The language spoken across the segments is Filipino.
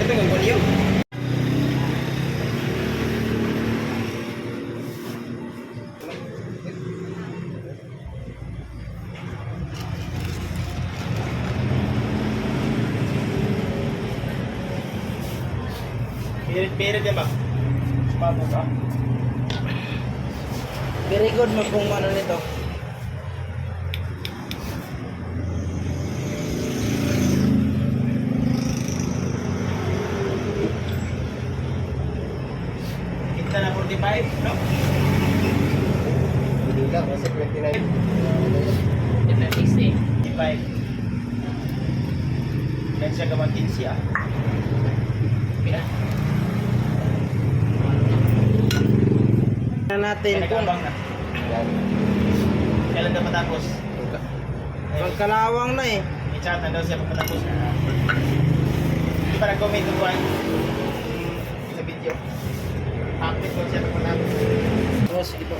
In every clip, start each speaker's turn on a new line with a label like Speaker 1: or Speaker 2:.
Speaker 1: Ito ang bolyo. Pirit yan ba? Bago ka?
Speaker 2: Very good mo kung ano nito.
Speaker 1: Kita na 45, no?
Speaker 3: Hindi lang, kasi 29.
Speaker 1: 55. Dan siya gamantin siya. Pina?
Speaker 2: Natin kung
Speaker 1: Nag-abang na.
Speaker 3: Yan.
Speaker 1: Kailan na matapos?
Speaker 2: pagkalawang na eh.
Speaker 1: I-chat na daw siya pag matapos. Hindi pa nag-comment kung kuhan sa video. Update ko siya pag matapos.
Speaker 2: Oh, sige po.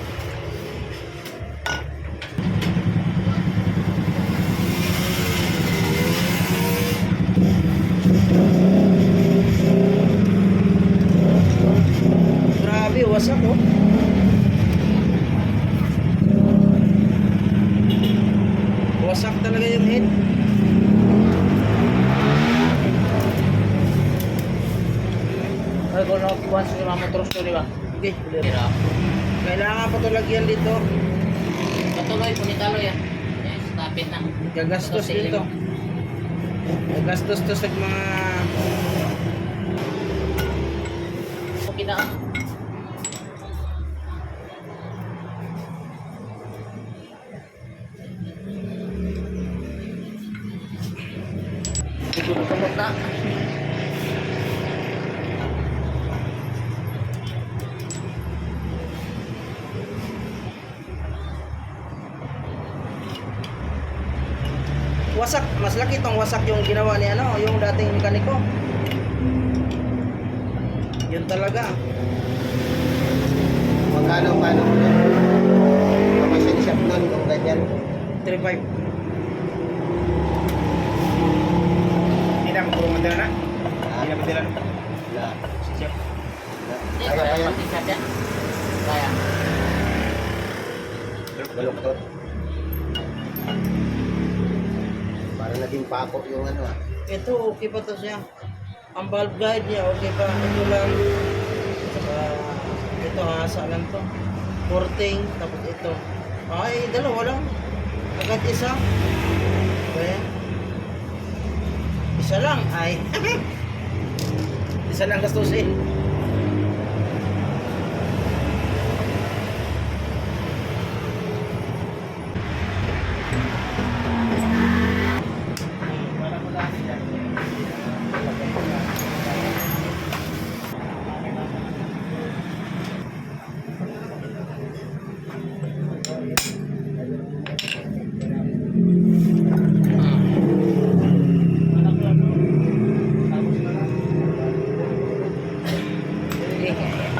Speaker 2: Grabe, wasak oh. Wasak talaga yung head.
Speaker 4: Ay, kung nakukuhan sa mga motor store, di ba?
Speaker 2: Okay,
Speaker 4: Hirap.
Speaker 2: kailangan pa ito lagyan dito.
Speaker 4: Patuloy, punitalo yan. Yes, tapit na.
Speaker 2: Gagastos din to. Gagastos to sa mga
Speaker 4: Okay na. Kumot na.
Speaker 2: wasak. Mas laki itong wasak yung ginawa ni ano, yung dating mekaniko. Yun talaga.
Speaker 3: Magkano mo nun? Mamasin shop nun kung ganyan.
Speaker 2: 3.5.
Speaker 1: Hindi na, magpurumanda na. Hindi na madila na.
Speaker 3: Wala.
Speaker 1: Siya.
Speaker 4: Hindi,
Speaker 3: Kaya pa
Speaker 4: kaya
Speaker 3: yan.
Speaker 4: pag-isap yan. Kaya.
Speaker 3: Baluktot. Para naging pako yung ano ah.
Speaker 2: Ito okay pa to siya. Ang valve guide niya okay pa. Ito lang. Ito asa lang to. Porting tapos ito. Ay, dalawa lang. Agad isa. Kaya. Isa lang ay. Isa lang gastusin.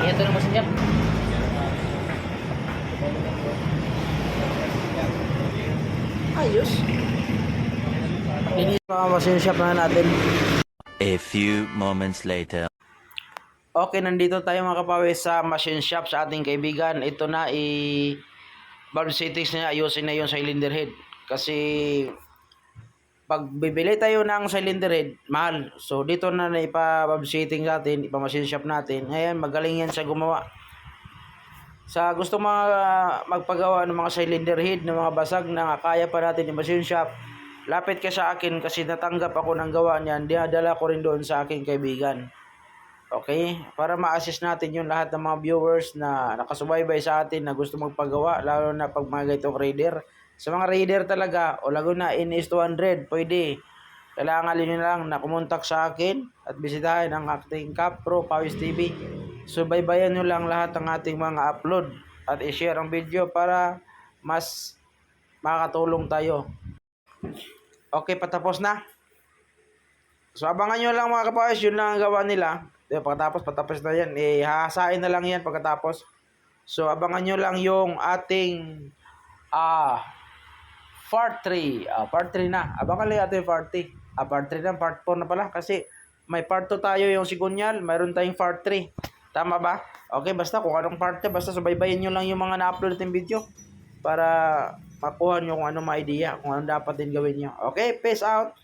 Speaker 4: Ito na mo siya.
Speaker 2: Ayos. Ini pa machine shop na natin.
Speaker 5: A few moments later.
Speaker 2: Okay, nandito tayo mga kapawis sa machine shop sa ating kaibigan. Ito na valve settings niya, ayusin na yung cylinder head. Kasi pag bibili tayo ng cylinder head, mahal. So dito na ipa-valve setting natin, ipa-machine shop natin. Ngayon, magaling yan sa gumawa. Sa gusto magpagawa ng mga cylinder head ng mga basag na kaya pa natin i-machine shop, lapit ka sa akin kasi natanggap ako ng gawa niyan. Dinadala ko rin doon sa aking kaibigan. Okay? Para ma-assist natin yung lahat ng mga viewers na nakasubaybay sa atin na gusto magpagawa, lalo na pag mga ganitong raider. Sa mga raider talaga, o Laguna NS200, pwede. Kailangan nyo lang na kumontak sa akin at bisitahin ang acting Cap Pro Pawis TV. Subaybayan nyo lang lahat ng ating mga upload. at i-share ang video para mas makakatulong tayo. Okay, patapos na. So abangan nyo lang mga kapawis, yun lang ang gawa nila. Patapos na yan. Hahasain na lang yan pagkatapos. So abangan nyo lang yung ating part 3. Part 3 na. Abangan lang ating part 3. Part 3 na, part 4 na pala. Kasi may part 2 tayo yung sigunyal. Mayroon tayong part 3. Tama ba? Okay, basta kung anong part 2, basta subaybayin nyo lang yung mga na-upload natin video. Para makuha nyo kung anong mga idea, kung anong dapat din gawin nyo. Okay, peace out.